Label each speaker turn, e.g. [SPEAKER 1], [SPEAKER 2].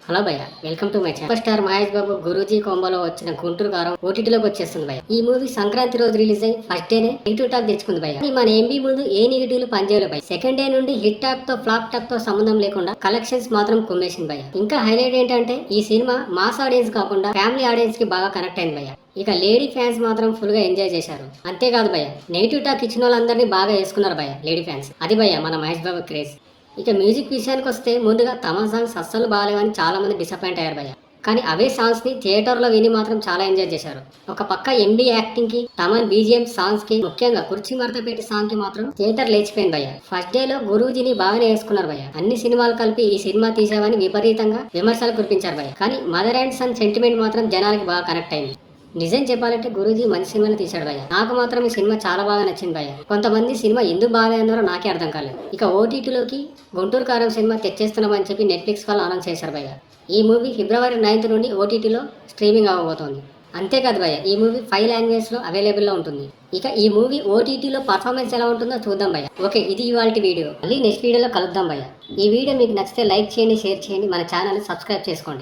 [SPEAKER 1] Hello భయ్య, welcome to my channel. Super star Mahesh Babu Guruji కాంబోలో వచ్చిన గుంటూరు కారం ఓటీటీలోకి వచ్చేస్తుంది భయ్య. ఈ మూవీ సంక్రాంతి రోజు రిలీజ్ అయ్యి ఫస్ట్ డేనే నెగిటివ్ టాక్ తెచ్చుకుంది భయ్య. మన ఎంబీ ముందు ఏ నెగిటివ్లు పనిచేయలేదు భయ్య. సెకండ్ డే నుండి హిట్ టాక్ తో ఫ్లాప్ టాక్ తో సంబంధం లేకుండా కలెక్షన్స్ మాత్రం కుమ్మేసింది భయ్య. ఇంకా హైలైట్ ఏంటంటే ఈ సినిమా మాస్ ఆడియన్స్ కాకుండా ఫ్యామిలీ ఆడియన్స్ కి బాగా కనెక్ట్ అయింది భయ్య. ఇక లేడీ ఫ్యాన్స్ మాత్రం ఫుల్ గా ఎంజాయ్ చేశారు. అంతేకాదు భయ్య, నెగిటివ్ టాక్ ఇచ్చిన వాళ్ళందరినీ బాగా వేసుకున్నారు భయ్య లేడీ ఫ్యాన్స్. అది భయ్య మన మహేష్ బాబు క్రేజ్. ఇక మ్యూజిక్ విషయానికి వస్తే ముందుగా తమన్ సాంగ్స్ అస్సలు బాగాలేవని చాలా మంది డిసప్పాయింట్ అయ్యారు భయ్య. కానీ అవే సాంగ్స్ ని థియేటర్ లో విని మాత్రం చాలా ఎంజాయ్ చేశారు. ఒక పక్క ఎంబీ యాక్టింగ్ కి, తమన్ బీజిఎం సాంగ్స్ కి, ముఖ్యంగా కుర్చీ మడతపెట్టి సాంగ్ కి మాత్రం థియేటర్ లేచిపోయింది భయ్య. ఫస్ట్ డే లో గురూజీని బాగానే వేసుకున్నారు భయ్య. అన్ని సినిమాలు కలిపి ఈ సినిమా తీసావని విపరీతంగా విమర్శలు కురిపించారు భయ్య. కానీ మదర్ అండ్ సన్ సెంటిమెంట్ మాత్రం జనానికి బాగా కనెక్ట్ అయింది. నిజం చెప్పాలంటే గురూజీ మంచి సినిమాని తీశాడు భయ్య. నాకు మాత్రం ఈ సినిమా చాలా బాగా నచ్చింది భయ్య. కొంతమంది సినిమా ఎందుకు బాగాలేదన్నారో నాకే అర్థం కాలేదు. ఇక ఓటీటీలోకి గుంటూరు కారం సినిమా తెచ్చేస్తున్నామని చెప్పి నెట్ఫ్లిక్స్ వాళ్ళు అనౌన్స్ చేశారు భయ్య. ఈ మూవీ ఫిబ్రవరి 9th నుండి ఓటీటీలో స్ట్రీమింగ్ అవ్వబోతోంది. అంతేకాదు భయ్య, ఈ మూవీ 5 లాంగ్వేజ్ లో అవైలబుల్ లో ఉంటుంది. ఇక ఈ మూవీ ఓటీటీలో పర్ఫార్మెన్స్ ఎలా ఉంటుందో చూద్దాం భయ్య. ఓకే, ఇది ఇవాల్టి వీడియో. మళ్ళీ నెక్స్ట్ వీడియోలో కలుద్దాం భయ్య. ఈ వీడియో మీకు నచ్చితే లైక్ చేయండి, షేర్ చేయండి, మన ఛానల్ సబ్స్క్రైబ్ చేసుకోండి.